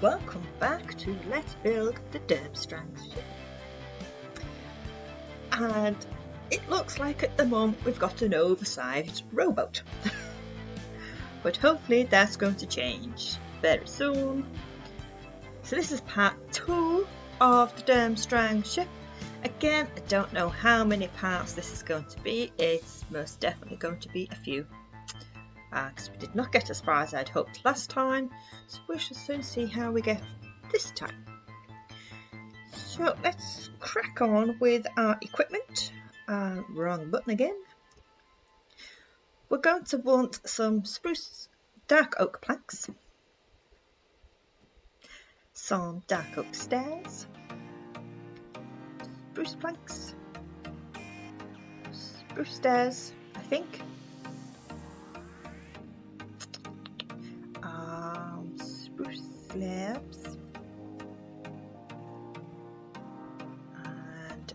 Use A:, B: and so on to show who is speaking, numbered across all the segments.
A: Welcome back to Let's Build the Durmstrang ship. And it looks like at the moment we've got an oversized rowboat. But hopefully that's going to change very soon. So this is part 2 of the Durmstrang ship. Again, I don't know how many parts this is going to be. It's most definitely going to be a few. Because we did not get as far as I'd hoped last time, so we shall soon see how we get this time. So let's crack on with our equipment. Wrong button again. We're going to want some spruce dark oak planks, some dark oak stairs, spruce planks, spruce stairs, I think. Spruce slabs and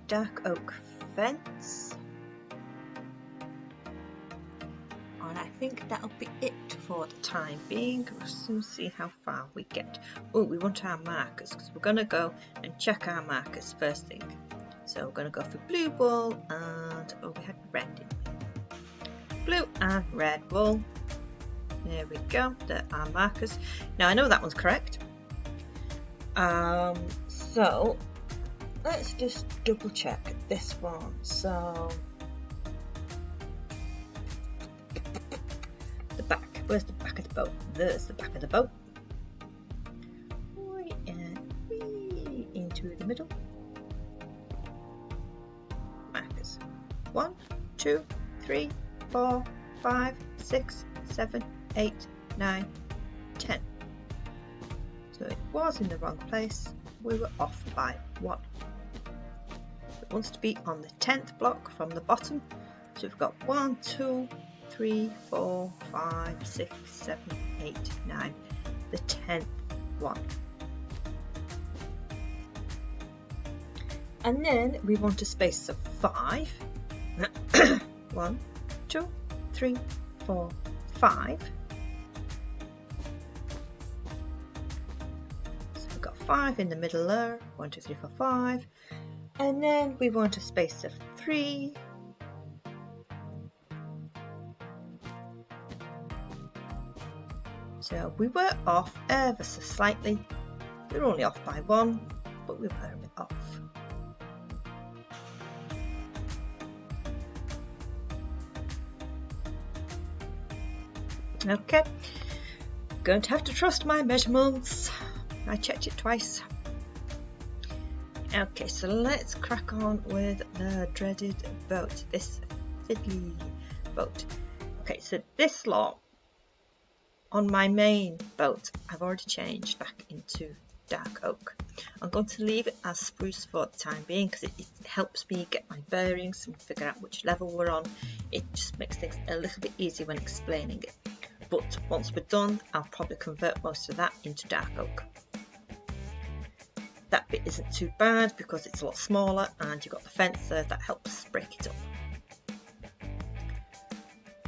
A: dark oak fence, and I think that'll be it for the time being. We'll soon see how far we get. Oh, we want our markers because we're going to go and check our markers first thing. So we're going to go for blue wool and we had red, didn't we? Blue and red wool. There we go, there are markers. Now I know that one's correct. So let's just double check this one. So the back, where's the back of the boat? There's the back of the boat. Into the middle. Markers. 1, 2, 3, 4, 5, 6, 7, 8, 9, 10. So it was in the wrong place. We were off by 1. It wants to be on the 10th block from the bottom. So we've got 1, 2, 3, 4, 5, 6, 7, 8, 9. The 10th one. And then we want a space of 5. 1, 2, 3, 4, 5. 5 in the middle there, 1, 2, 3, 4, 5, and then we want a space of 3, so we were off ever so slightly. We were only off by 1, but we were a bit off. Okay, going to have to trust my measurements. I checked it twice. Okay, so let's crack on with the dreaded boat, this fiddly boat. Okay, so this lot on my main boat I've already changed back into dark oak. I'm going to leave it as spruce for the time being because it helps me get my bearings and figure out which level we're on. It just makes things a little bit easier when explaining it. But once we're done, I'll probably convert most of that into dark oak. That bit isn't too bad because it's a lot smaller and you've got the fence there that helps break it up.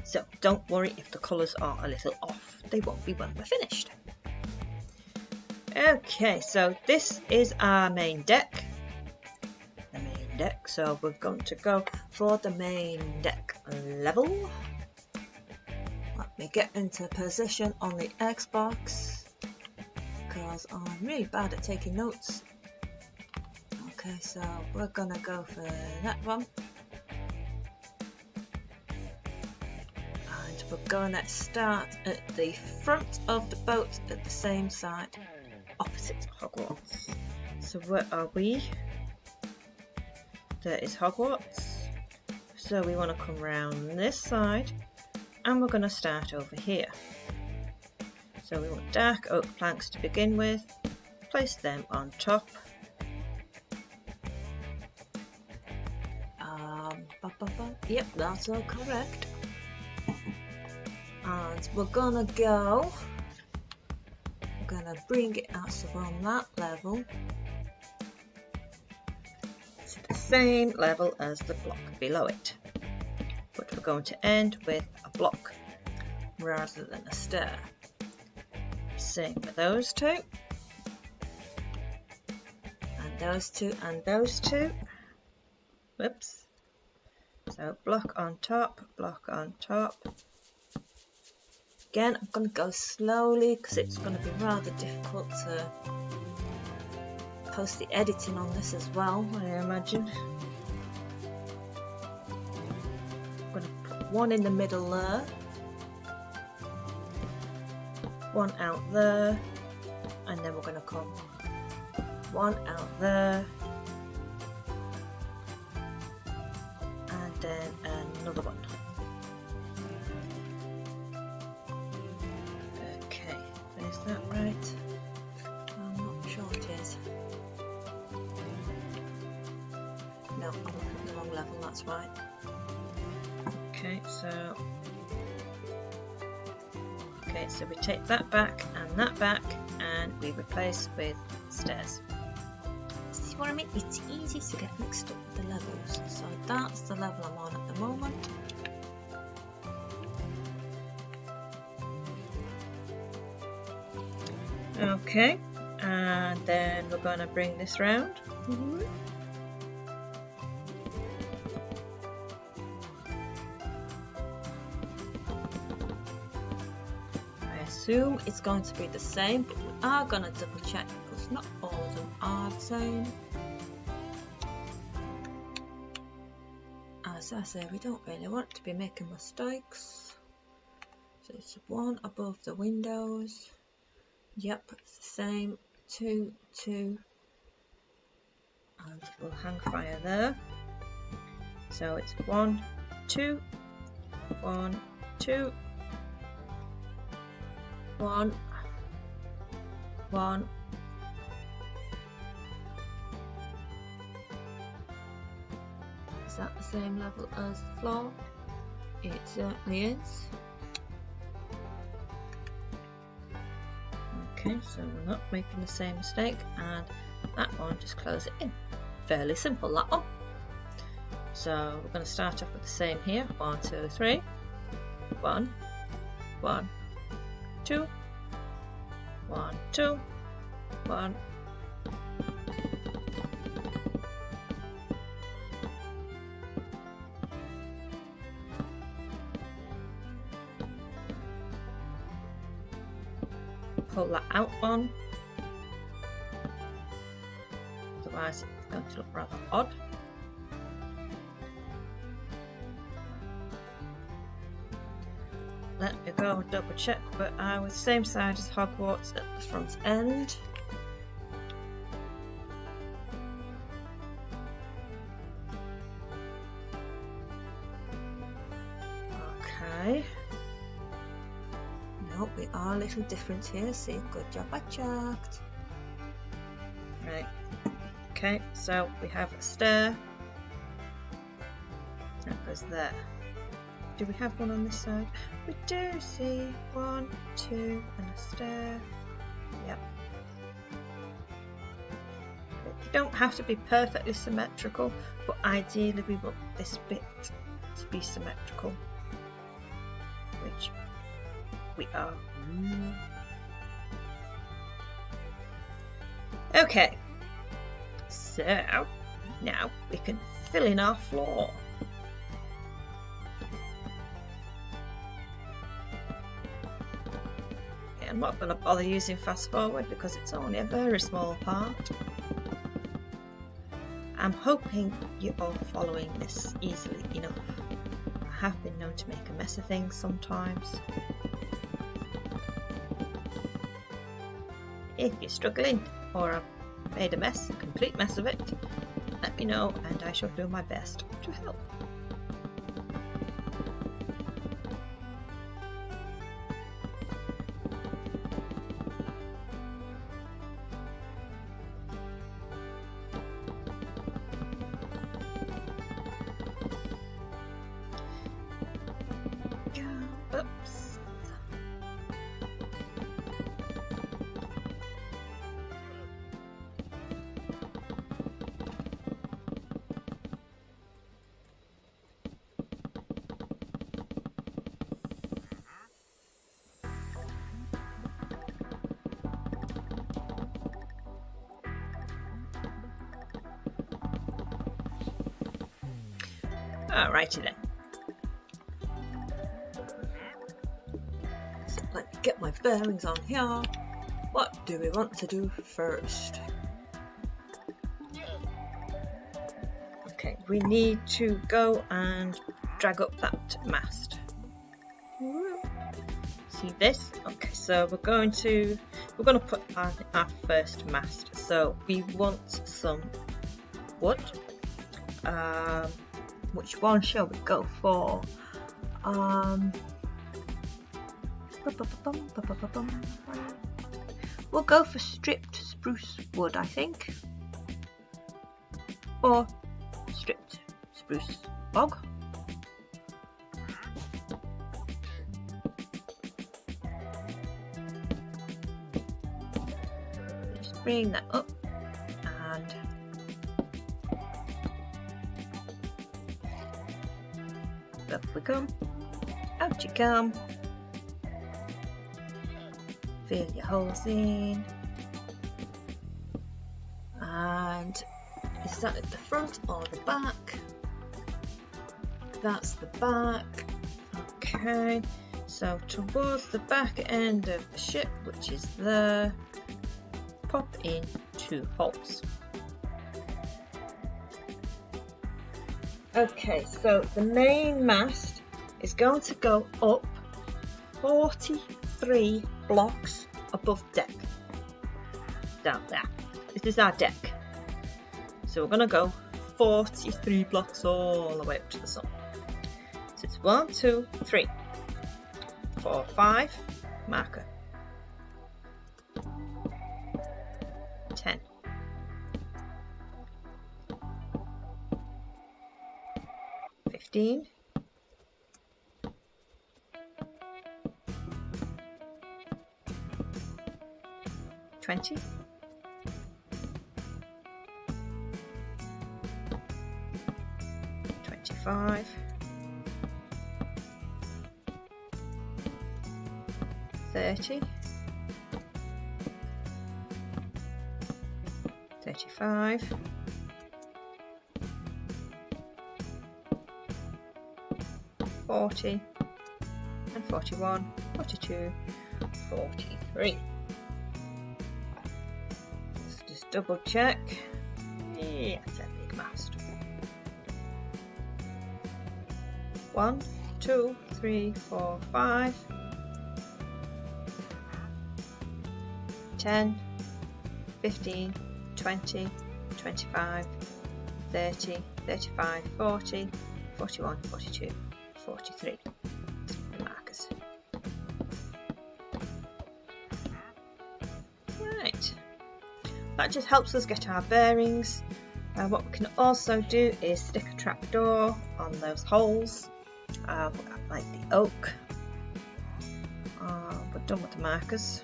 A: So don't worry if the colours are a little off, they won't be when we're finished. Okay, so this is our main deck. The main deck, so we're going to go for the main deck level. Let me get into position on the Xbox because I'm really bad at taking notes. Okay, so we're gonna go for that one, and we're gonna start at the front of the boat at the same side, opposite Hogwarts. So where are we? There is Hogwarts. So we want to come around this side, and we're going to start over here. So we want dark oak planks to begin with, place them on top. Yep, that's all correct. And we're gonna bring it out so we're on that level. It's the same level as the block below it. But we're going to end with a block rather than a stair. same for those two. And those two and those two. Whoops. So block on top, block on top. Again, I'm going to go slowly because it's going to be rather difficult to post the editing on this as well, I imagine. I'm going to put one in the middle there, one out there, and then we're going to come one out there, and then another one. Okay, is that right? I'm not sure it is. No, I'm looking at the wrong level, that's right. Okay, so we take that back, and we replace with stairs. See what I mean? It's easy to get mixed up with the levels. So that's the level I'm on at the moment. Okay, and then we're going to bring this round. I assume it's going to be the same, but we are going to double check because not all of them are the same. As I say, we don't really want to be making mistakes. So it's one above the windows. Yep, it's the same. 2, 2, and we'll hang fire there. So it's 1, 2, 1, 2, 1, 1. Is that the same level as the floor? It certainly is. Okay, so we're not making the same mistake, and that one, just close it in. Fairly simple, that one. So we're going to start off with the same here. 1, 2, 3. 1, 1, 2, 1, 2, 1. Pull that out one, otherwise it's going to look rather odd. Let me go and double check, but I was same side as Hogwarts at the front end. Okay. No, we are a little different here. See, good job I checked. Right. Okay, so we have a stair. That goes there. Do we have one on this side? We do see 1, 2, and a stair. Yep. You don't have to be perfectly symmetrical, but ideally we want this bit to be symmetrical, which we are. Okay, so now we can fill in our floor. Okay, I'm not going to bother using fast forward because it's only a very small part. I'm hoping you're all following this easily enough. I have been known to make a mess of things sometimes. If you're struggling or I've made a mess, a complete mess of it, let me know and I shall do my best to help. Oops. Alrighty then. So let me get my bearings on here. What do we want to do first? Okay, we need to go and drag up that mast. See this? Okay, so we're going to put our first mast. So we want some wood. Which one shall we go for? We'll go for stripped spruce wood, I think, or stripped spruce log. Just bring that up and up we come. Out you come. Fill your holes in. And is that at the front or the back? That's the back. Okay, so towards the back end of the ship, which is there, pop in 2 holes. Okay, so the main mast is going to go up 43 blocks above deck. Down there. This is our deck. So we're going to go 43 blocks all the way up to the sun. So it's 1, 2, 3, 4, 5, marker. 10. 15. 20. 25. 30. 35. 40 and 41, 42, 43. Let's just double check. Yeah, it's a big mast. 1, 2, 3, 4, 5, 10, 15, 20, 25, 30, 35, 40, 41, 42, 43. The markers. Right. That just helps us get our bearings. What we can also do is stick a trapdoor on those holes, like the oak. We're done with the markers.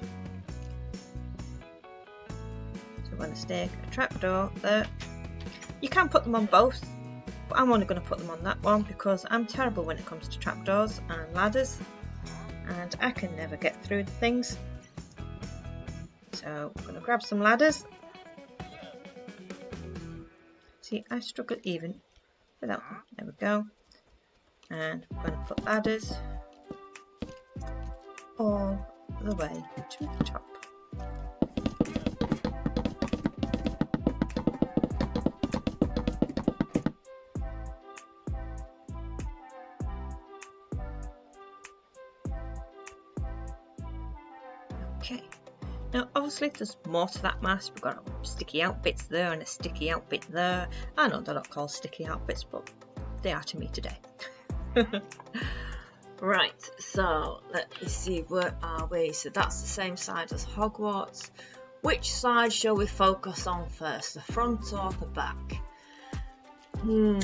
A: So we're going to stick a trapdoor there. You can put them on both, but I'm only going to put them on that one because I'm terrible when it comes to trapdoors and ladders, and I can never get through the things. So I'm going to grab some ladders. See, I struggle even without them. There we go. And I'm going to put ladders all the way to the top. Okay. Now obviously there's more to that mast. We've got sticky out bits there and a sticky out bit there. I know they're not called sticky out bits, but they are to me today. Right, so let me see, where are we? So that's the same side as Hogwarts. Which side shall we focus on first, the front or the back? I'm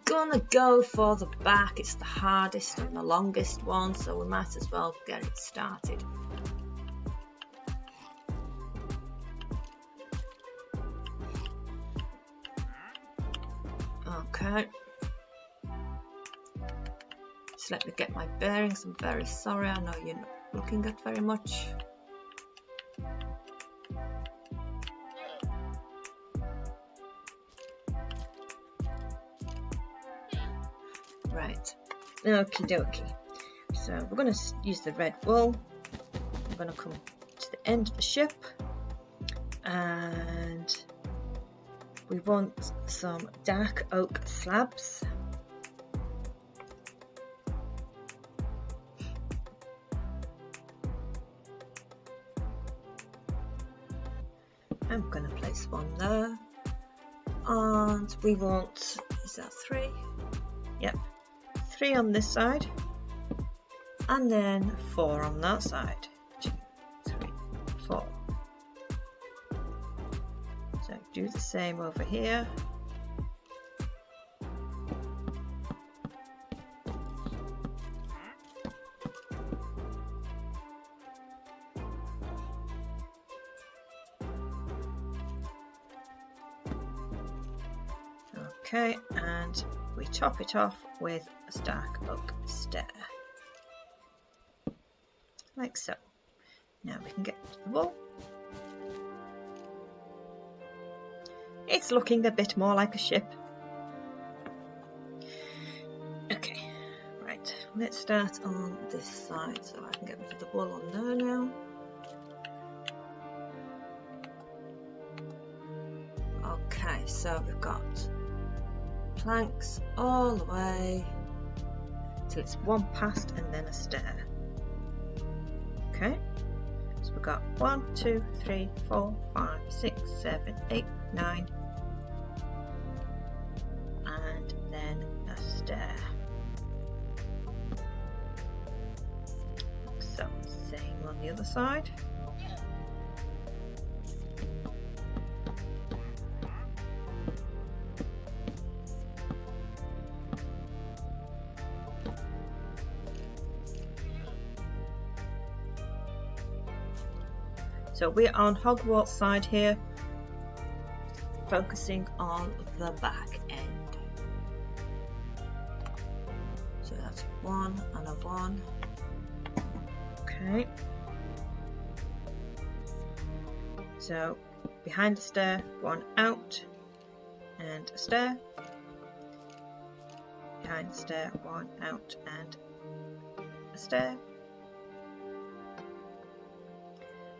A: gonna go for the back. It's the hardest and the longest one, so we might as well get it started. Okay. Just let me get my bearings. I'm very sorry. I know you're not looking at very much. Right, okie dokie. So we're going to use the red wool. We're going to come to the end of the ship, and we want some dark oak slabs. I'm going to place one there, and we want, is that 3? Yep, 3 on this side, and then 4 on that side. 2, 3, 4. So do the same over here. Okay, and we top it off with a dark oak stair, like so. Now we can get to the wall. It's looking a bit more like a ship. Okay, right, let's start on this side so I can get rid of the wool on there now. Okay, so we've got planks all the way till it's one past and then a stair. Okay, so we've got 1, 2, 3, 4, 5, 6, 7, 8, 9, and then a stair. So same on the other side. So we're on Hogwarts side here, focusing on the back end. So that's 1 and a 1. Okay. So behind the stair, 1 out and a stair. Behind the stair, 1 out and a stair.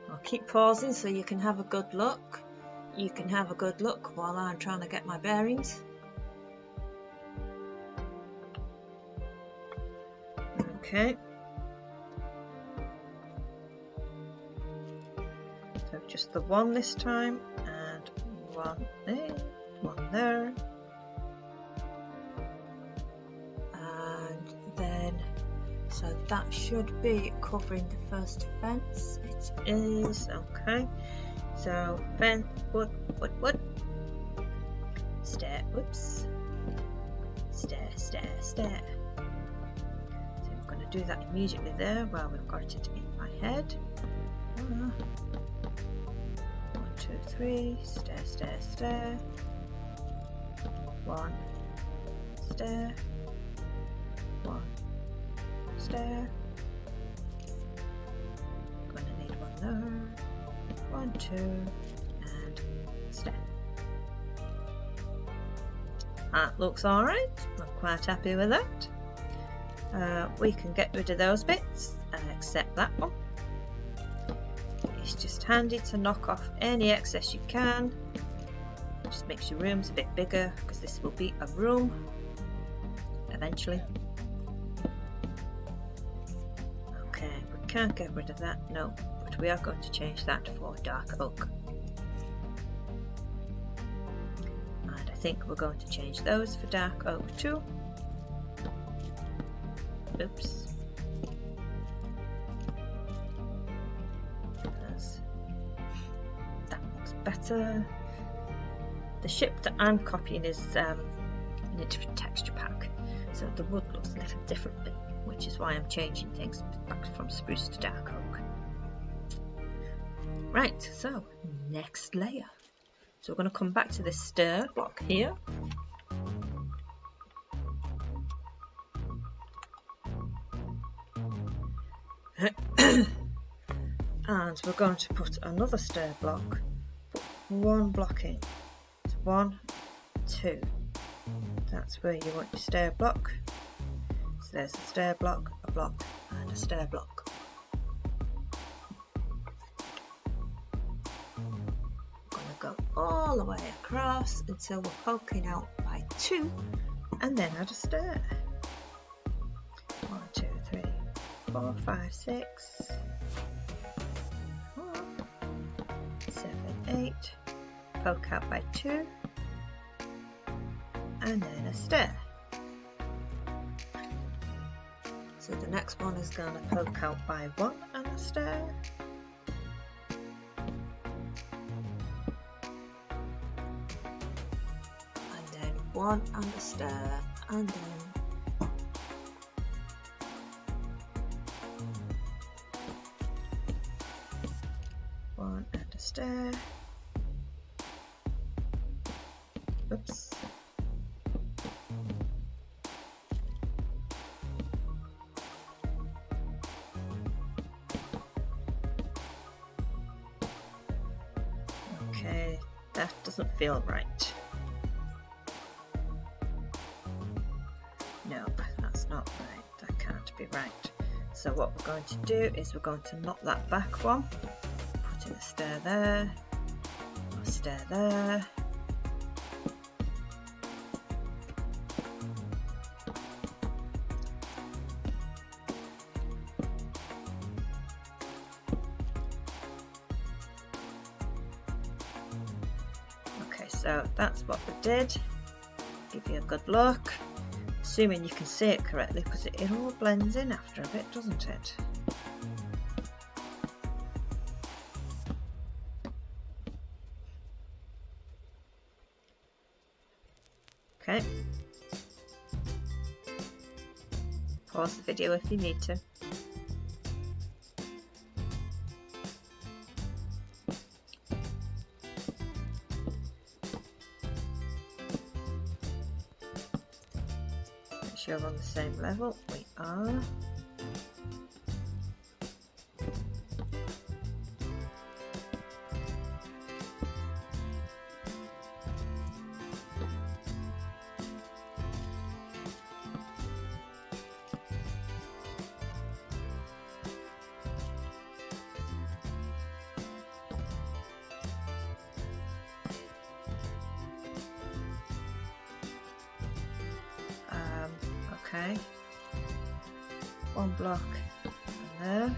A: I'll keep pausing so you can have a good look. You can have a good look while I'm trying to get my bearings. Okay. So just the 1 this time, and 1 there, 1 there. And then, so that should be covering the first fence. It is, okay. So fence, wood, stair, oops, stair, stair, stair. So I'm going to do that immediately there while we've got it in my head. 1, 2, 3, stair, stair, stair. 1, stair, 1, stair. Gonna need 1 there, 1, 2, and stair. That looks alright. I'm quite happy with that. We can get rid of those bits, except that one. It's just handy to knock off any excess you can. It just makes your rooms a bit bigger, because this will be a room eventually. Okay, we can't get rid of that, no, but we are going to change that for dark oak. And I think we're going to change those for dark oak too. Oops. That looks better. The ship that I'm copying is in a different texture pack, so the wood looks a little differently, which is why I'm changing things back from spruce to dark oak. Right, so next layer. So we're going to come back to this stair block here. And we're going to put another stair block, put 1 block in. So 1, 2. That's where you want your stair block. So there's a stair block, and a stair block. I'm going to go all the way across until we're poking out by 2, and then add a stair. 1, 2, 3, 4, 5, 6, 7, 8. Poke out by 2, and then a stair. So the next one is going to poke out by 1 and a stair. And then 1 and a stair, and then 1 and a stair. Oops. Okay, that doesn't feel right. Nope, that's not right. That can't be right. So what we're going to do is we're going to knock that back one, put in a stair there, a stair there. So that's what we did. Give you a good look, assuming you can see it correctly, because it all blends in after a bit, doesn't it? Okay. Pause the video if you need to. Make sure we're on the same level. We are. Okay, 1 block and there.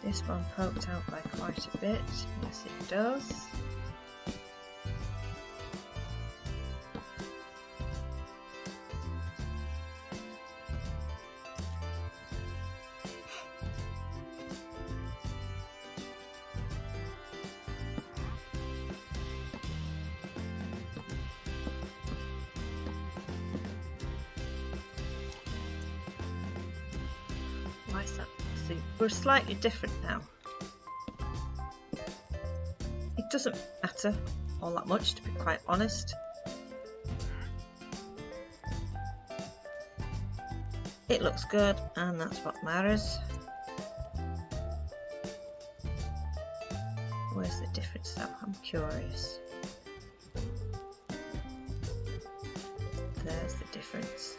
A: This one poked out by quite a bit. Yes, it does. Why is that? See, we're slightly different now. It doesn't matter all that much, to be quite honest. It looks good, and that's what matters. Where's the difference though? I'm curious. There's the difference.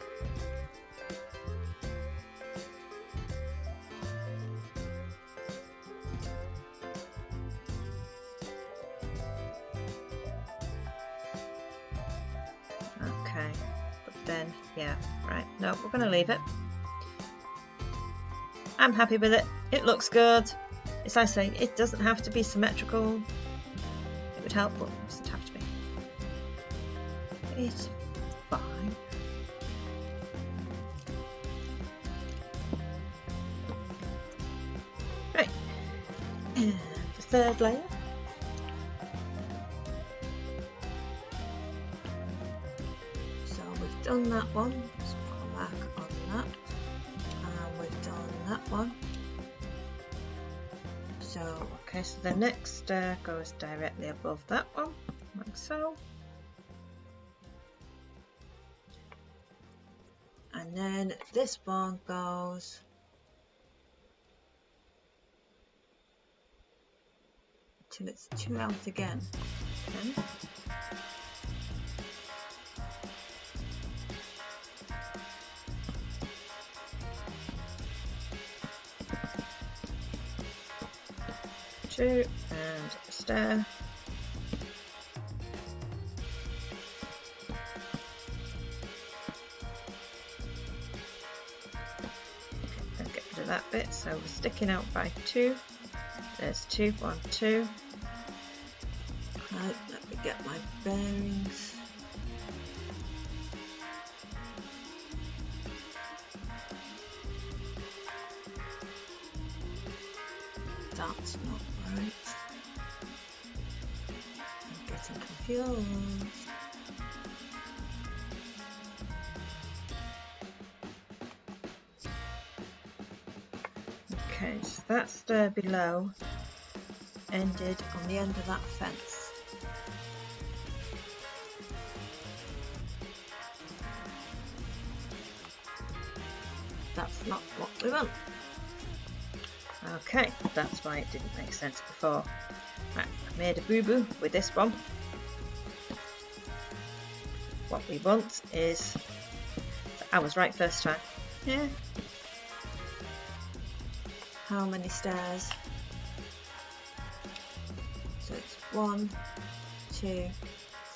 A: Okay, but then, yeah, right, no, we're going to leave it. I'm happy with it. It looks good. As I say, it doesn't have to be symmetrical. It would help, but it doesn't have to be. It's fine. Right, and the third layer. Done that one, let's put a mark on that, and we've done that one. So, okay, so the next goes directly above that one, like so. And then this one goes till it's 2 out again. Okay. 2 and a stair. Okay, get rid of that bit, so we're sticking out by 2. There's 2, 1, 2. Right, let me get my bearings. That's not right. I'm getting confused. Okay, so that stair below ended on the end of that fence. That's not what we want. Okay, that's why it didn't make sense before. Right, I made a boo-boo with this one. What we want is... So I was right first time. Yeah. How many stairs? So it's 1, 2,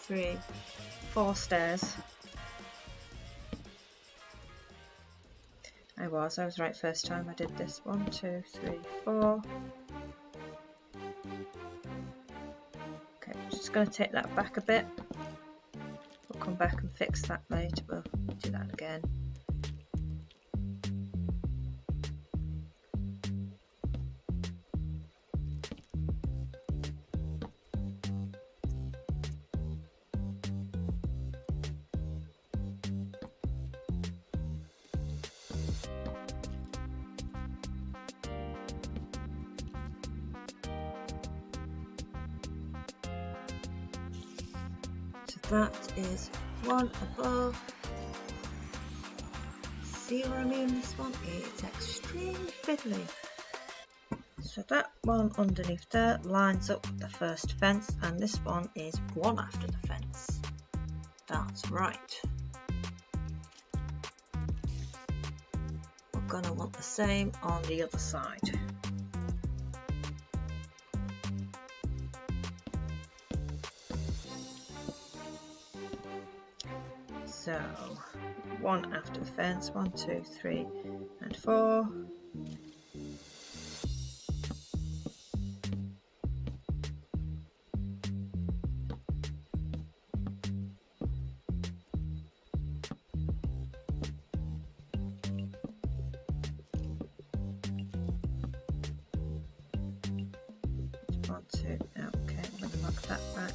A: 3, 4 stairs. I was right first time I did this. 1, 2, 3, 4. Okay, I'm just going to take that back a bit. We'll come back and fix that later. We'll do that again. That is 1 above. See what I mean? This one, it's extremely fiddly. So that one underneath there lines up with the first fence, and this one is 1 after the fence. That's right. We're gonna want the same on the other side. So 1 after the fence, 1, 2, 3 and 4. Okay, I'm going to lock that back.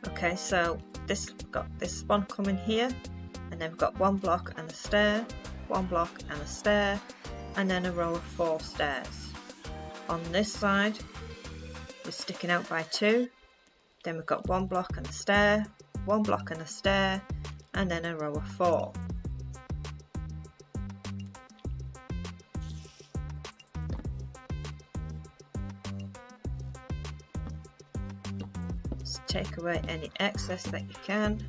A: Okay, so this got this one coming here, and then we've got 1 block and a stair, 1 block and a stair, and then a row of 4 stairs. On this side, we're sticking out by 2. Then we've got 1 block and a stair, 1 block and a stair, and then a row of 4. Take away any excess that you can.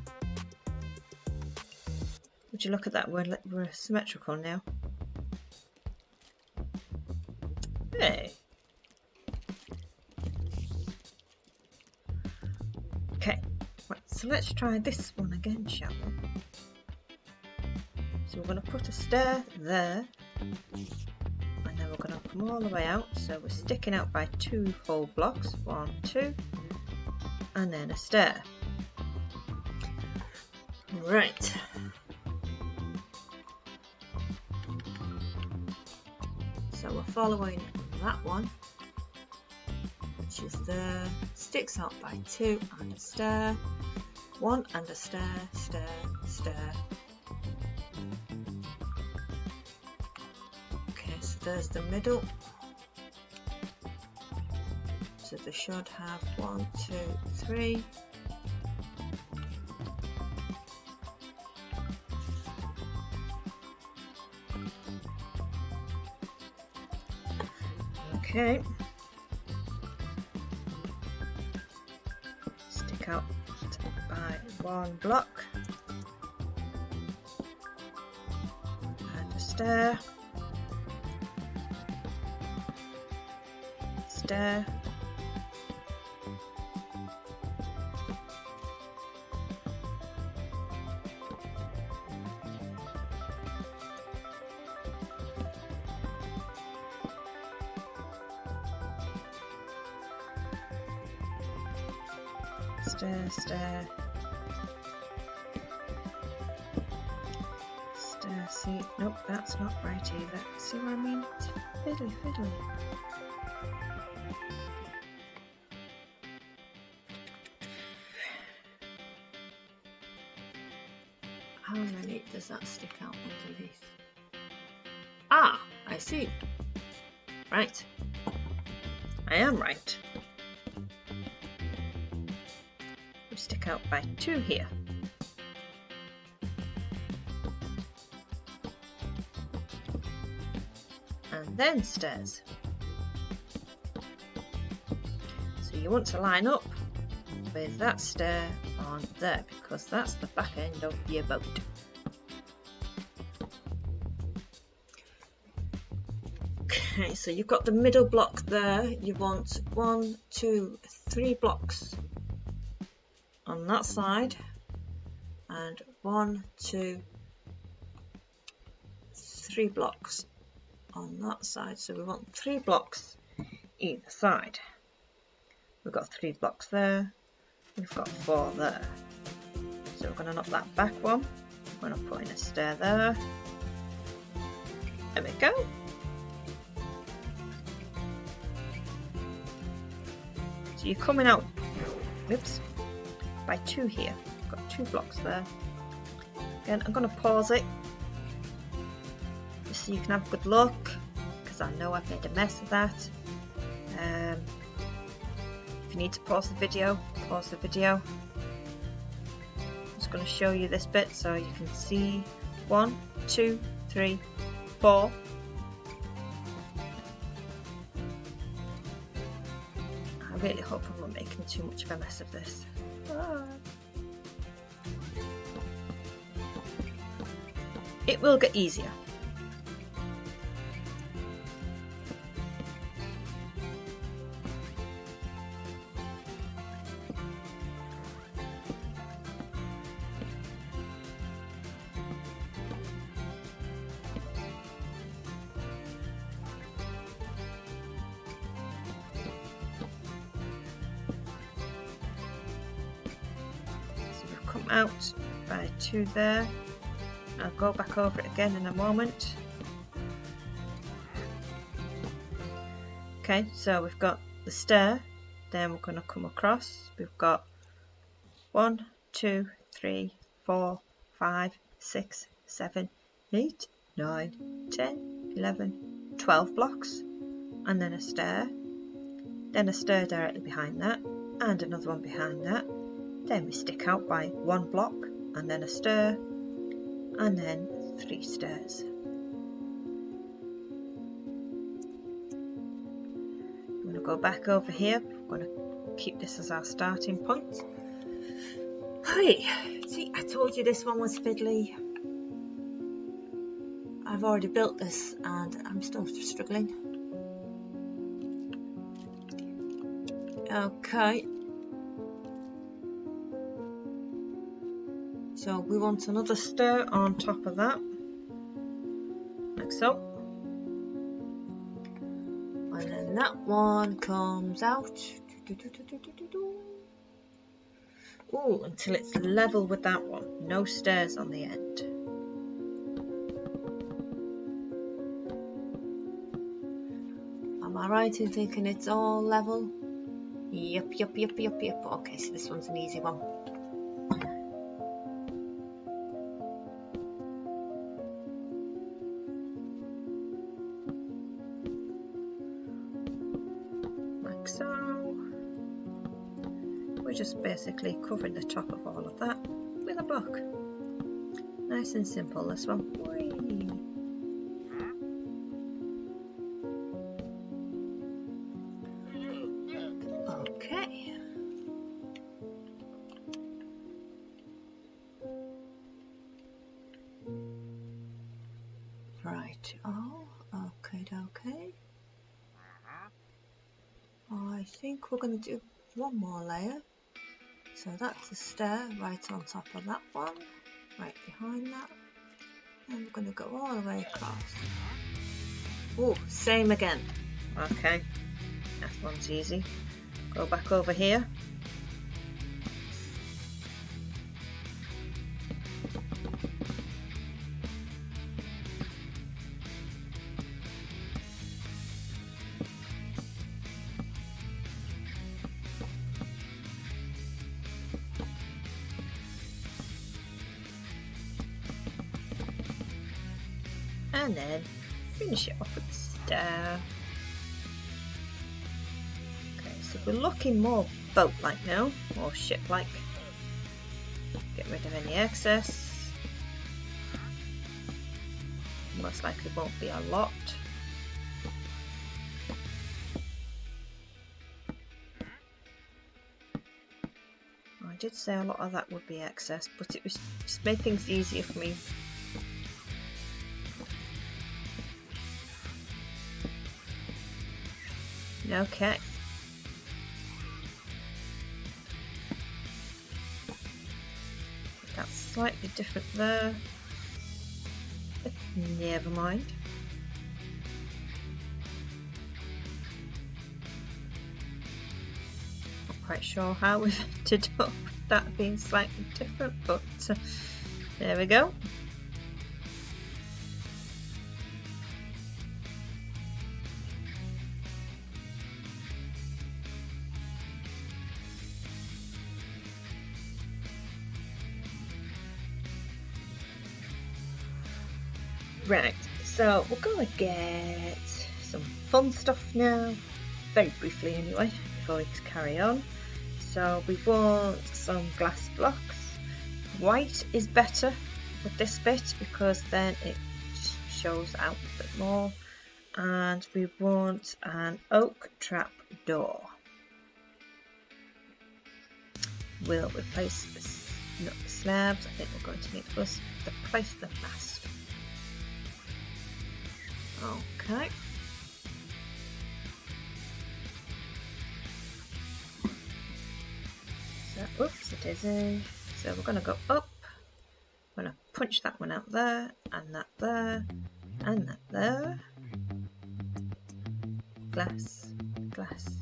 A: Would you look at that? We're symmetrical now. Hey. Okay, right, so let's try this one again, shall we? So we're going to put a stair there, and then we're going to come all the way out. So we're sticking out by 2 whole blocks. 1, 2. And then a stair. Right. So we're following that one, which is there, sticks out by 2 and a stair, 1 and a stair, stair, stair. Okay, so there's the middle. So they should have 1, 2, 3. Okay. Stick out by 1 block. And a stair. stair. Stair, stair. Stair, see, nope, that's not right either. See what I mean? It's fiddly, fiddly. How many does that stick out underneath? Ah, I see. Right. I am right. We stick out by 2 here. And then stairs. So you want to line up with that stair on there because that's the back end of your boat. Okay, so you've got the middle block there. You want 1, 2, 3 blocks on that side, and 1, 2, 3 blocks on that side. So we want 3 blocks either side. We've got 3 blocks there. We've got 4 there. So we're going to knock that back one. We're going to put in a stair there. There we go. So you're coming out, oops, by 2 here. I've got 2 blocks there. Again, I'm going to pause it just so you can have good luck, because I know I've made a mess of that. If you need to pause the video, pause the video. I'm just going to show you this bit so you can see 1, 2, 3, 4. I really hope I'm not making too much of a mess of this. It will get easier. Out by 2 there. I'll go back over it again in a moment. Okay, so we've got the stair, then we're going to come across. We've got 1, 2, 3, 4, 5, 6, 7, 8, 9, 10, 11, 12 blocks, and then a stair directly behind that, and another one behind that. Then we stick out by 1 block, and then a stair, and then 3 stairs. I'm going to go back over here. I'm going to keep this as our starting point. Hey, see, I told you this one was fiddly. I've already built this and I'm still struggling. Okay. So we want another stair on top of that, like so. And then that one comes out. Ooh, until it's level with that one. No stairs on the end. Am I right in thinking it's all level? Yep. Okay, so this one's an easy one. We're just basically covering the top of all of that with a block. Nice and simple, this one. Whee! Okay. Right. Oh, okay. I think we're going to do one more layer. So that's the stair right on top of that one, right behind that. And we're going to go all the way across. Oh, same again. Okay, that one's easy. Go back over here. And then finish it off with the stair. Okay, so we're looking more boat-like now, or ship-like. Get rid of any excess. Most likely won't be a lot. I did say a lot of that would be excess, but it was just made things easier for me. Okay. That's slightly different there. But never mind. Not quite sure how we've ended up with that being slightly different, but there we go. Right, so we're going to get some fun stuff now, very briefly anyway, before we carry on. So we want some glass blocks. White is better with this bit because then it shows out a bit more. And we want an oak trap door. We'll replace the slabs. I think we're going to need to replace the mast. Okay. So, oops, it is. So we're going to go up. We're going to punch that one out there, and that there, and that there. Glass, glass,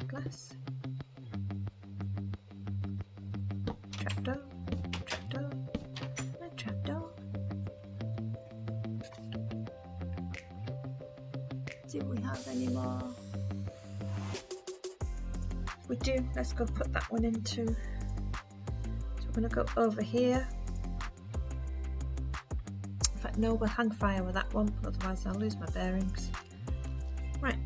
A: glass. Trapdoor, trapdoor, and trapdoor. Do we have any more? We do. Let's go put that one into. So we're going to go over here. In fact, no, we'll hang fire with that one, otherwise I'll lose my bearings. Right.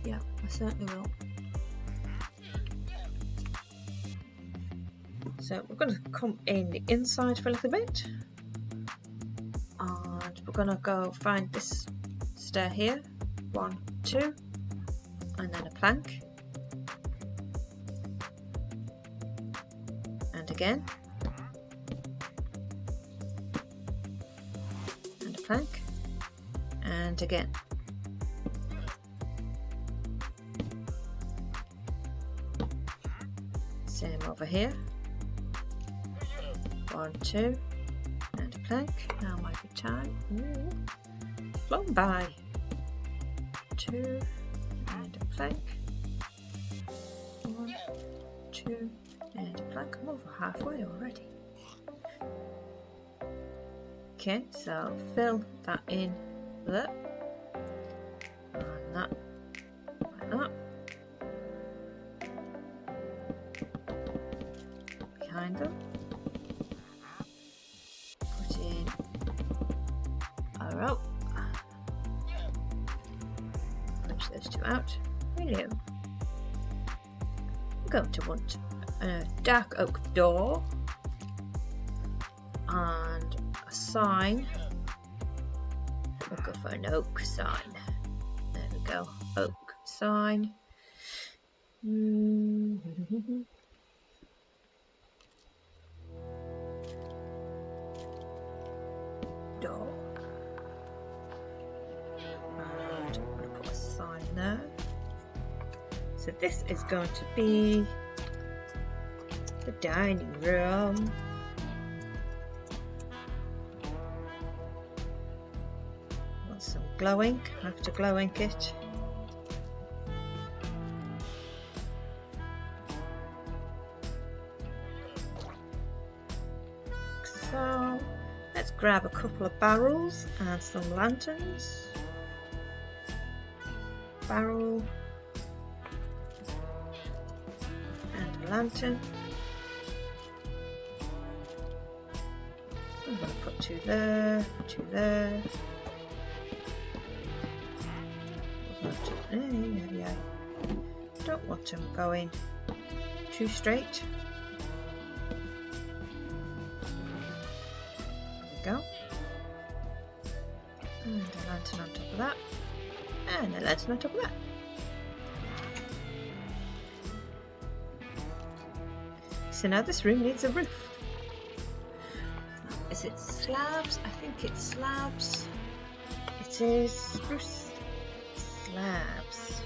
A: Yeah, I certainly will. So we're going to come in the inside for a little bit. And we're going to go find this stair here. 1, 2, and then a plank. And again. And a plank. And again. Same over here. 1, 2, and a plank. Now might be time. Ooh. Flown by. 2, and a plank. 1, 2, and a plank. I'm over halfway already. Okay, so fill that in there. And that, like that. Behind them. Put in a rope. Punch those two out. Brilliant. We're going to want a dark oak door and a sign. We'll go for an oak sign. There we go. Oak sign. Door. So this is going to be the dining room. Want some glow ink? I have to glow ink it. So let's grab a couple of barrels and some lanterns. Barrel and a lantern. I'm going to put two there, two there. Don't want them going too straight. There we go. And a lantern on top of that. And a lantern on top of that. So now this room needs a roof. Is it slabs? I think it's slabs. It is spruce slabs.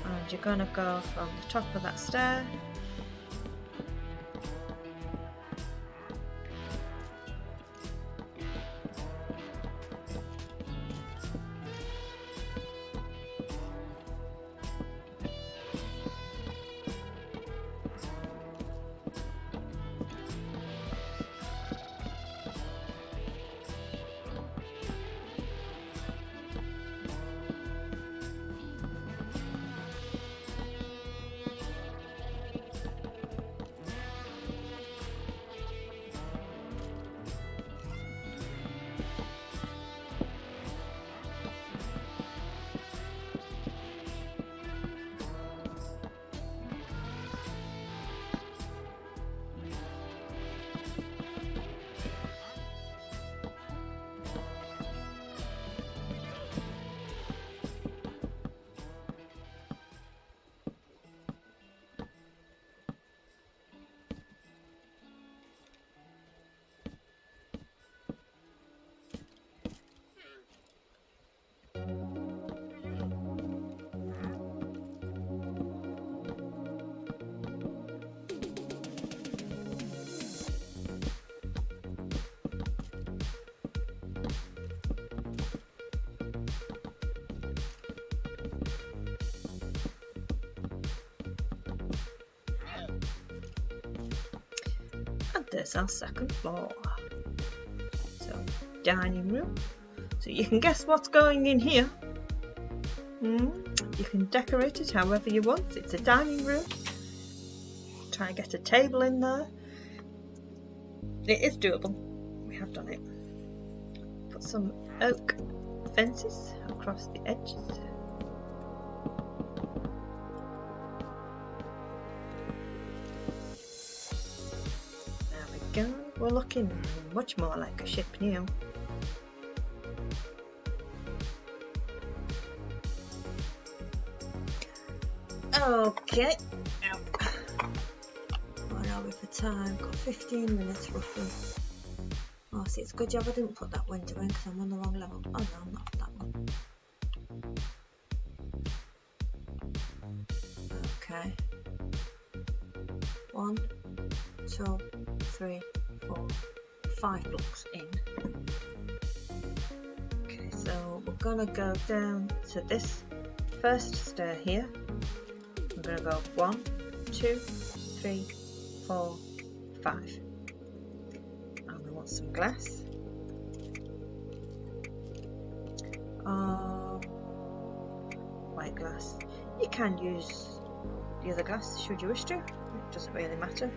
A: And you're going to go from the top of that stair and there's our second floor. So, dining room. So you can guess what's going in here. You can decorate it however you want. It's a dining room. Try and get a table in there. It is doable. We have done it. Put some oak fences across the edges. There we go. We're looking much more like a ship now. Okay. Where are we for time? Got 15 minutes roughly. Oh, see, it's a good job I didn't put that window in because I'm on the wrong level. Oh no, I'm not that one. Okay. 1, 2, 3, 4, 5 blocks in. Okay, so we're gonna go down to this first stair here. I'm going to go 1, 2, 3, 4, 5. And we want some glass. White glass. You can use the other glass should you wish to. It doesn't really matter.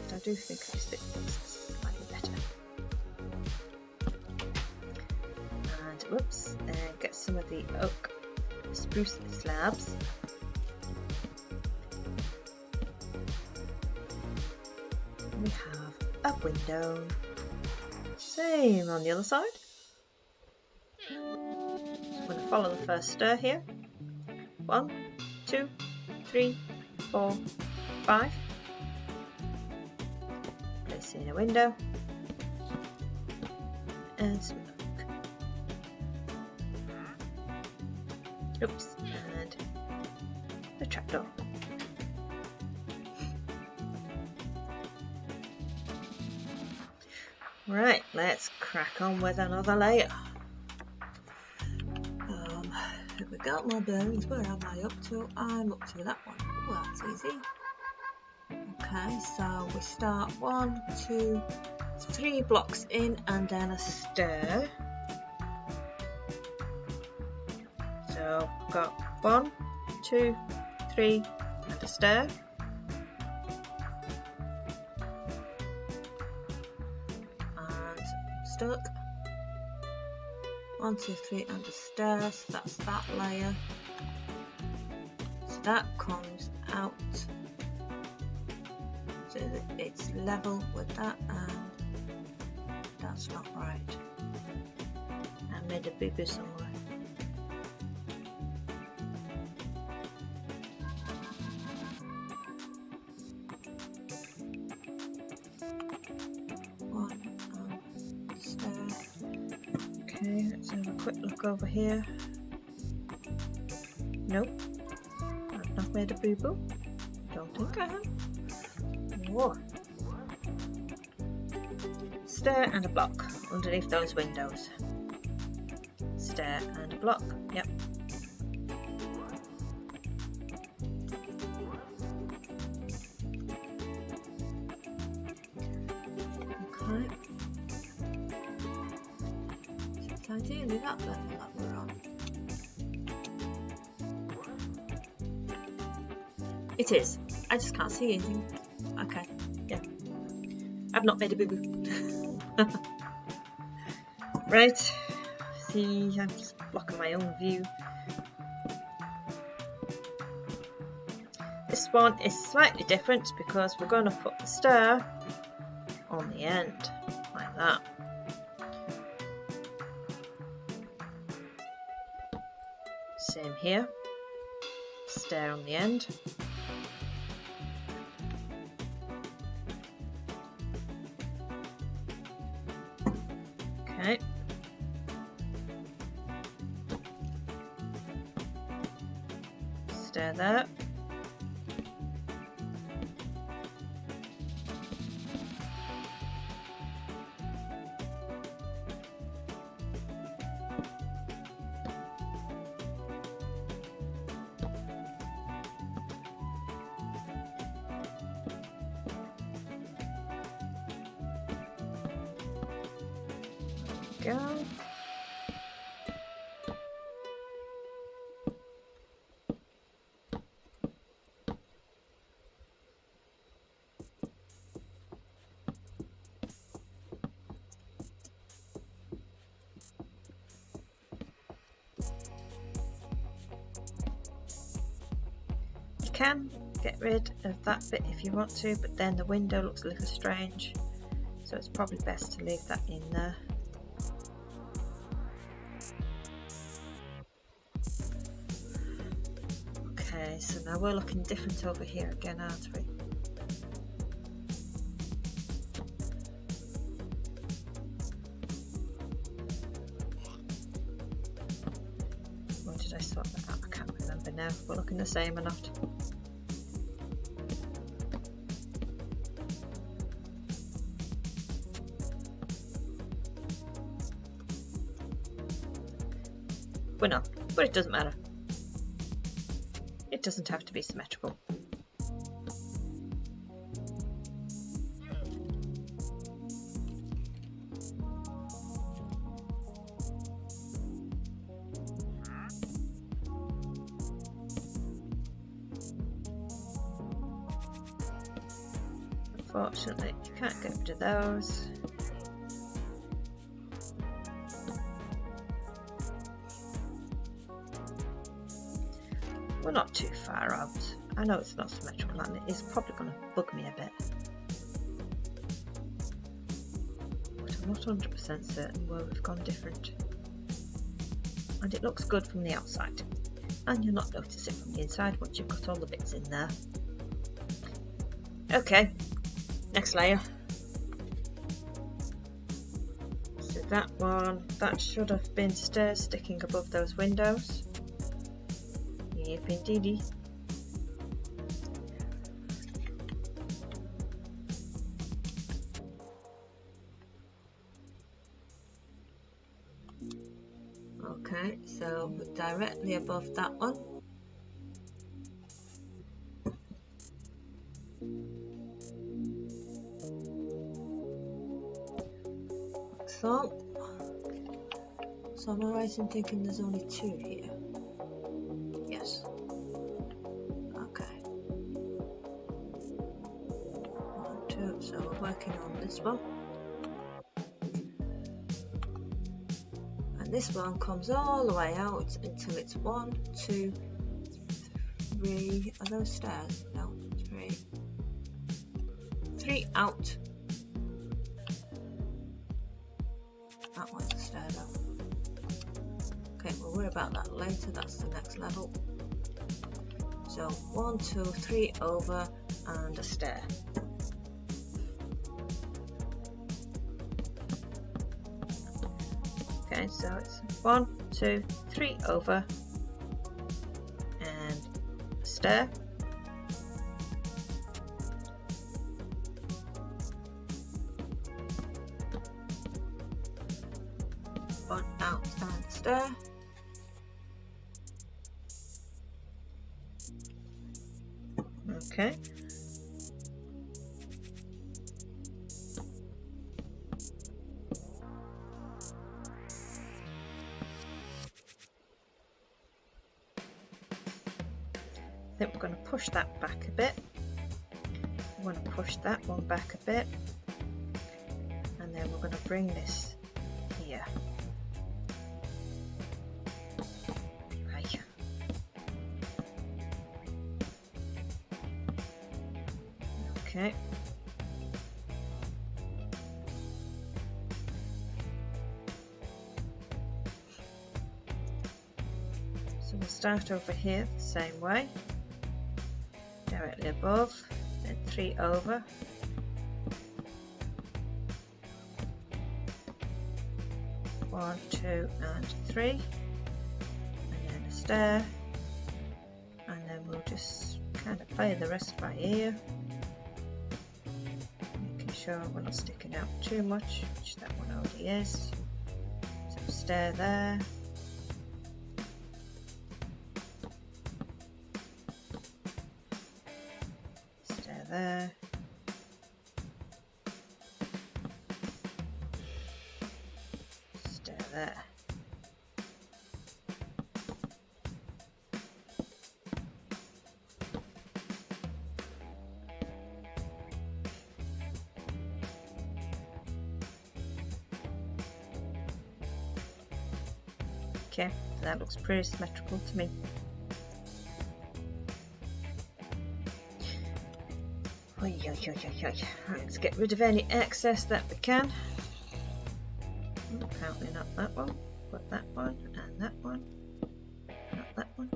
A: But I do think this looks slightly better. And whoops, get some of the oak spruce slabs. We have a window. Same on the other side. So I'm going to follow the first stair here. 1, 2, 3, 4, 5. Place in a window. And some oak. Oops, and the trapdoor. Right, let's crack on with another layer. We got more bearings. Where am I up to? I'm up to that one. Oh, that's easy. Okay, so we start 1, 2, 3 blocks in and then a stair. So we've got 1, 2, 3 and a stair. And stuck. 1, 2, 3 and a stair, so that's that layer. So that comes out so that it's level with that, and that's not right. I made a boo-boo somewhere. Okay, let's have a quick look over here. Nope, I've not made a boo-boo. Don't think I have. Whoa. Stair and a block underneath those windows. Stair and a block, yep. Okay. Ideally that level that we're on. It is. I just can't see anything. Okay, yeah. I've not made a boo-boo. Right. See, I'm just blocking my own view. This one is slightly different because we're going to put the stair on the end, like that. Same here, stair on the end. Okay. Stair there. Go. You can get rid of that bit if you want to, but then the window looks a little strange, so it's probably best to leave that in there. Okay, so now we're looking different over here again, aren't we? Or did I sort that out? I can't remember now if we're looking the same or not. We're not, but it doesn't matter. It doesn't have to be symmetrical. Unfortunately, you can't get rid of those. We're not too far out. I know it's not symmetrical and it is probably going to bug me a bit. But I'm not 100% certain where we've gone different. And it looks good from the outside. And you'll not notice it from the inside once you've got all the bits in there. Okay, next layer. So that one, that should have been stairs sticking above those windows. Yep, indeedy. Okay, so directly above that one. So am I right in thinking there's only 2 here? Yes. Okay. 1, 2, so we're working on this one. And this one comes all the way out until it's 1, 2, 3. Are those stairs? No, 3. 3 out. That one's a stair though. Okay, we'll worry about that later. That's the next level. So 1, 2, 3 over and a stair. Okay, so it's 1, 2, 3 over and a stair. One out and stair. Okay. I think we're going to push that back a bit. We want to push that one back a bit, and then we're going to bring this here. Okay. So we'll start over here the same way, directly above, then 3 over. One, 2, and 3, and then a stair, and then we'll just kind of play the rest by ear, making sure we're not sticking out too much, which that one already is. So stair there. Stair there. Stair there. Okay, that looks pretty symmetrical to me. Oy, oy, oy, oy, oy. Right, let's get rid of any excess that we can. Apparently not that one, but that one, and that one, not that one.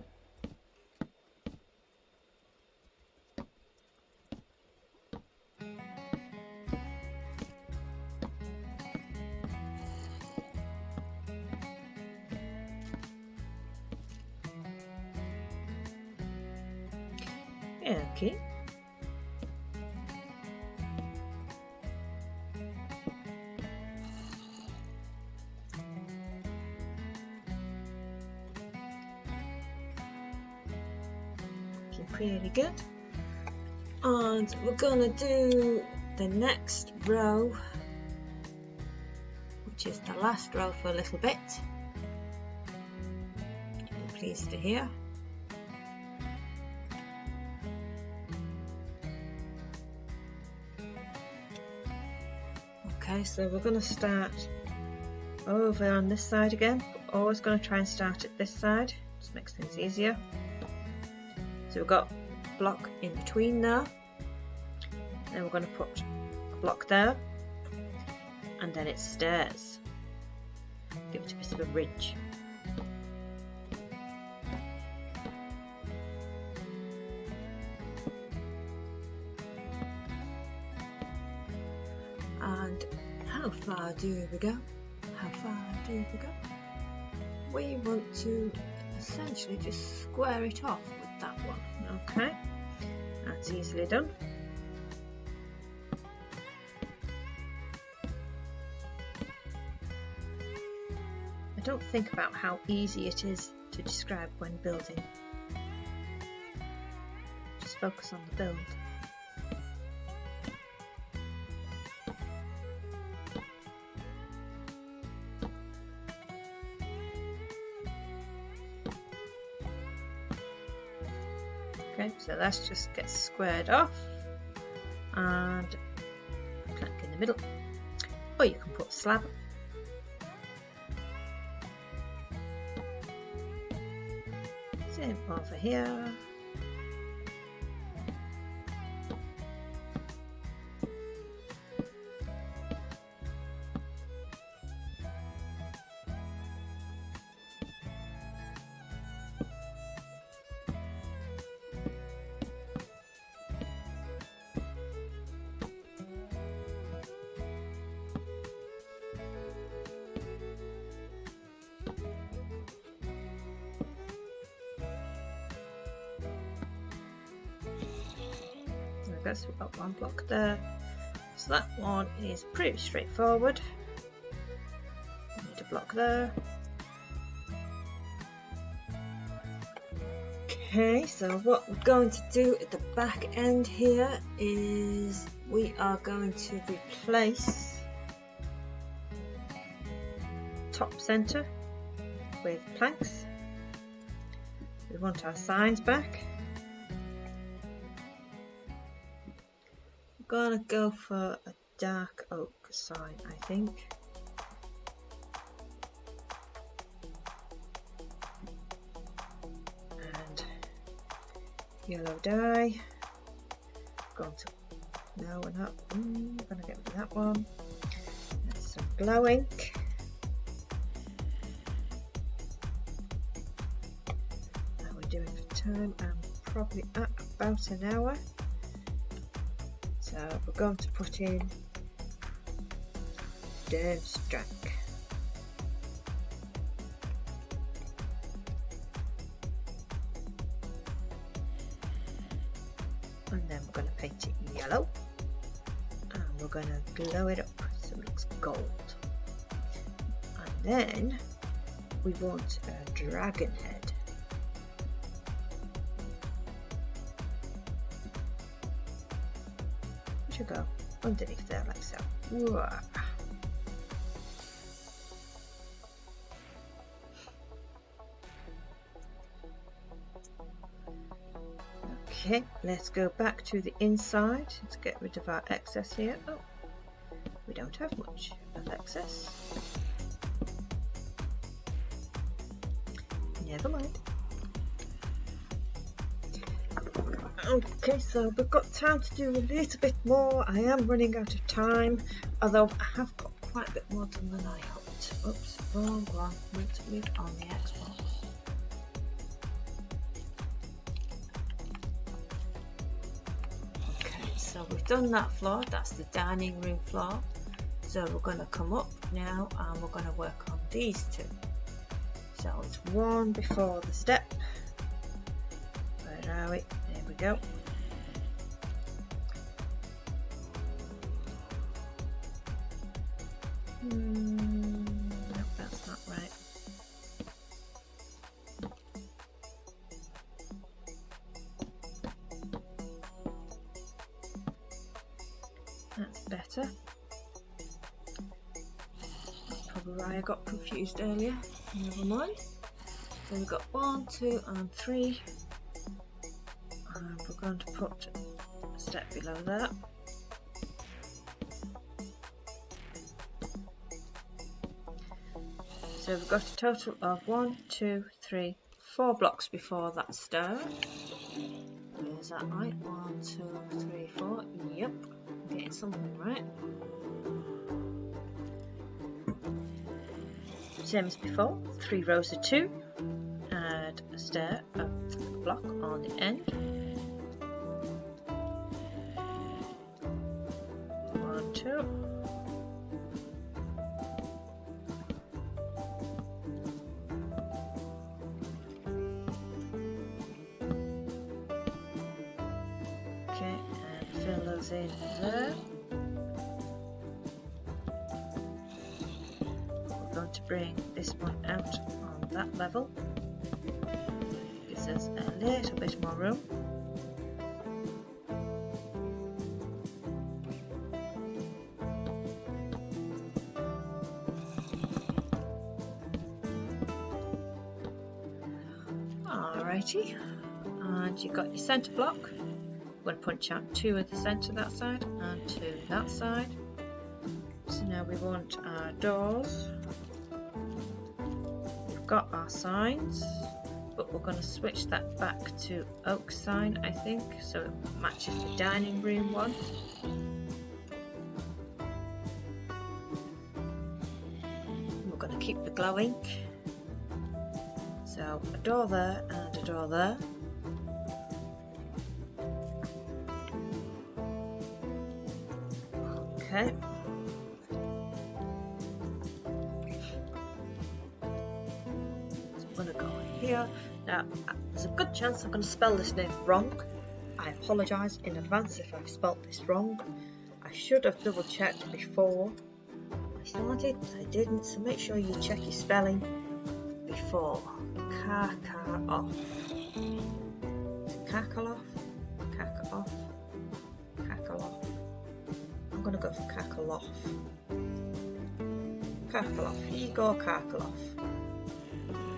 A: Yeah, okay. Looking pretty good. And we're gonna do the next row, which is the last row for a little bit. You'll be pleased to hear. Okay, so we're going to start over on this side again. We're always going to try and start at this side, just makes things easier. So we've got a block in between now, then we're going to put a block there, and then it's stairs. Give it a bit of a ridge. And how far do we go? How far do we go? We want to essentially just square it off with that one. Okay, that's easily done. I don't think about how easy it is to describe when building. Just focus on the build. Okay, so let's just get squared off and plank in the middle. Or you can put a slab. Same over here. I guess we've got one block there, so that one is pretty straightforward. Need a block there. Okay, so what we're going to do at the back end here is we are going to replace top center with planks. We want our signs back. I'm gonna go for a dark oak sign, I think. And yellow dye. Going to, no, we're not. I'm gonna get rid of that one. And some glow ink. How are we doing for time? I'm probably at about an hour. So we're going to put in Durmstrang. And then we're going to paint it yellow. And we're going to glow it up so it looks gold. And then we want a dragon head. Should go underneath there like so. Whoa. Okay, let's go back to the inside. Let's get rid of our excess here. Oh, we don't have much of excess. Never mind. Okay, so we've got time to do a little bit more. I am running out of time, although I have got quite a bit more done than I hoped. Oops, wrong one. Meant to move on the Xbox. Okay, so we've done that floor. That's the dining room floor. So we're going to come up now and we're going to work on these two. So it's one before the step. Where are we? There we go. No, that's not right. That's better. That's probably why I got confused earlier. Never mind. So we've got 1, 2 and 3. And we're going to put a step below that. So we've got a total of 1, 2, 3, 4 blocks before that stair. Is that right? 1, 2, 3, 4. Yep, I'm getting something right. Same as before, 3 rows of 2. Add a stair, a block on the end. 1, 2. Okay, and fill those in there. We're going to bring this one out on that level. Gives us a little bit more room. Alrighty, and you've got your centre block. I'm going to punch out 2 at the centre that side and 2 that side. So now we want our doors. We've got our signs, but we're going to switch that back to oak sign, I think, so it matches the dining room one. We're going to keep the glow ink. So a door there and a door there. Okay. So I'm going to go here. Now, there's a good chance I'm going to spell this name wrong. I apologise in advance if I've spelt this wrong. I should have double checked before I started, but I didn't, so make sure you check your spelling before. Karkaroff. Karkaroff. Karkaroff. Karkaroff. I'm going to go for Karkaroff. Karkaroff. Igor Karkaroff.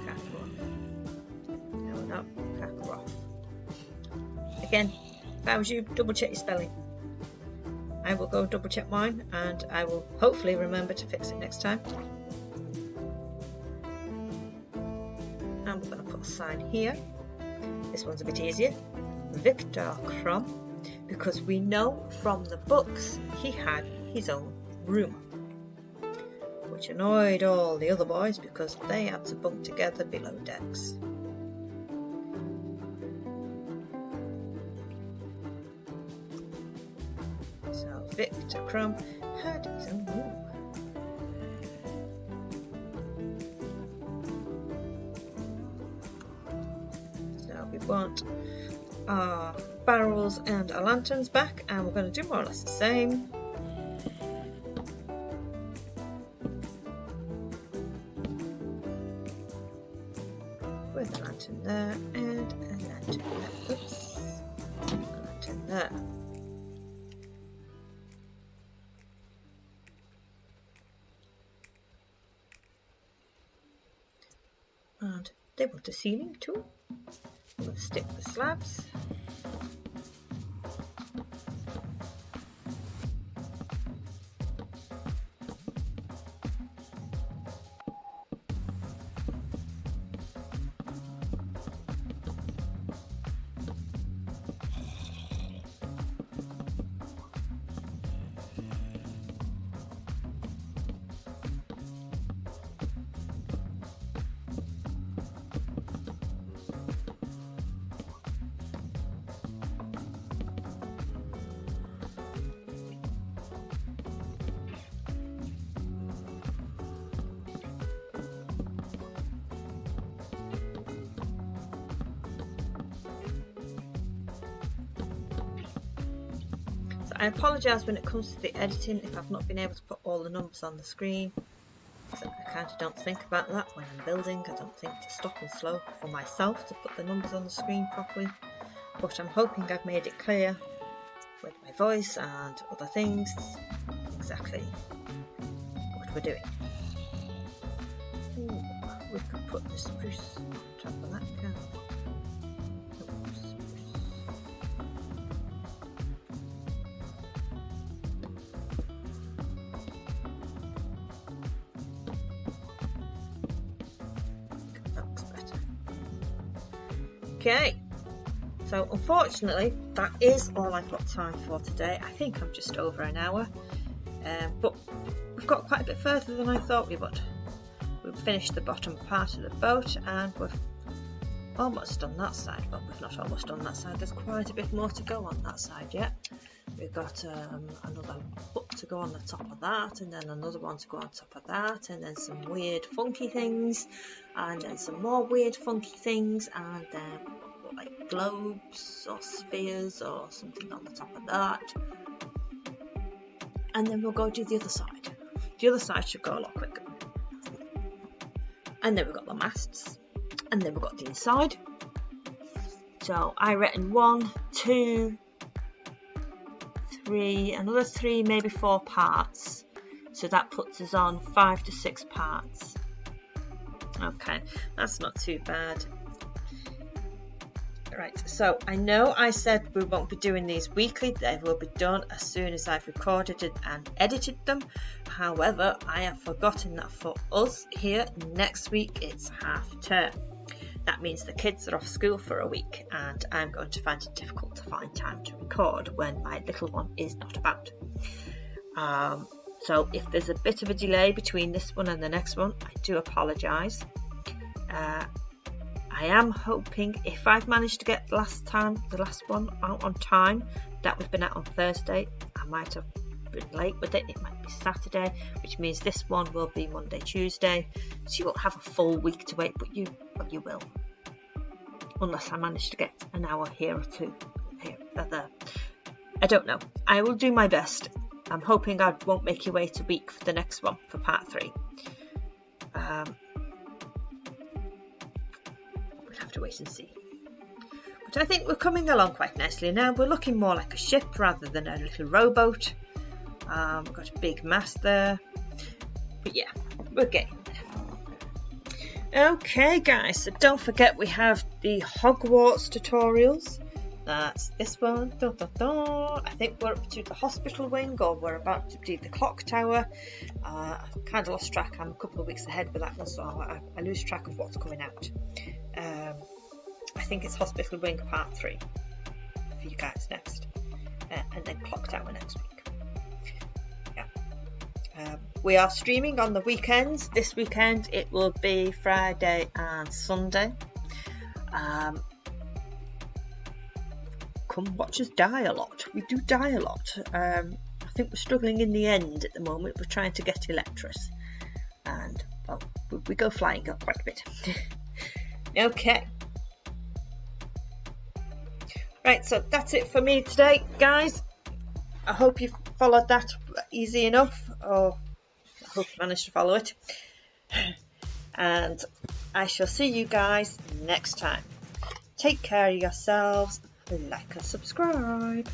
A: Karkaroff. No, Karkaroff. Again, if I was you, double check your spelling. I will go double check mine, and I will hopefully remember to fix it next time. And we're going to put a sign here. This one's a bit easier. Victor Krum, because we know from the books he had his own room, which annoyed all the other boys because they had to bunk together below decks. So Victor Krum had his own room. We want our barrels and our lanterns back, and we're going to do more or less the same. With a lantern there and a lantern there. Oops. A lantern there. And they want a ceiling too. We'll stick the slabs. I apologise when it comes to the editing if I've not been able to put all the numbers on the screen. So I kind of don't think about that when I'm building. I don't think to stop and slow for myself to put the numbers on the screen properly. But I'm hoping I've made it clear with my voice and other things exactly what we're doing. Ooh, we could put the spruce on top of that, can't we? Okay, so unfortunately that is all I've got time for today. I think I'm just over an hour, but we've got quite a bit further than I thought we would. We've finished the bottom part of the boat and we've almost done that side, but we've not almost done that side. There's quite a bit more to go on that side yet. We've got another hook to go on the top of that, and then another one to go on top of that, and then some weird funky things, and then some more weird funky things, and then like globes or spheres or something on the top of that. And then we'll go do the other side. The other side should go a lot quicker. and then we've got the masts, and then we've got the inside. So I reckon 1, 2, 3, another 3, maybe 4 parts. So that puts us on 5 to 6 parts. Okay, that's not too bad. Right, so I know I said we won't be doing these weekly. They will be done as soon as I've recorded it and edited them. However, I have forgotten that for us here next week it's half term. That means the kids are off school for a week, and I'm going to find it difficult to find time to record when my little one is not about. So if there's a bit of a delay between this one and the next one, I do apologise. I am hoping, if I've managed to get the last one out on time, that would have been out on Thursday. I might have been late with it. It might be Saturday, which means this one will be Monday, Tuesday. So you won't have a full week to wait, but you will. Unless I manage to get an hour here or two here or there. I don't know. I will do my best. I'm hoping I won't make you wait a week for the next one, for part 3. We'll have to wait and see. But I think we're coming along quite nicely now. We're looking more like a ship rather than a little rowboat. We've got a big mast there. But yeah, we're getting there. Okay guys, so don't forget we have the Hogwarts tutorials. That's this one. I think we're up to the hospital wing, or we're about to do the clock tower. I've kind of lost track. I'm a couple of weeks ahead with that one, so I lose track of what's coming out. I think it's hospital wing part 3 for you guys next, and then clock tower next week. Yeah. We are streaming on the weekends. This weekend it will be Friday and Sunday. Come watch us die a lot. We do die a lot. I think we're struggling in the end at the moment. We're trying to get Electris, and well, we go flying up quite a bit. Okay. Right, so that's it for me today, guys. I hope you followed that easy enough, or I hope you managed to follow it. And I shall see you guys next time. Take care of yourselves. Like and subscribe.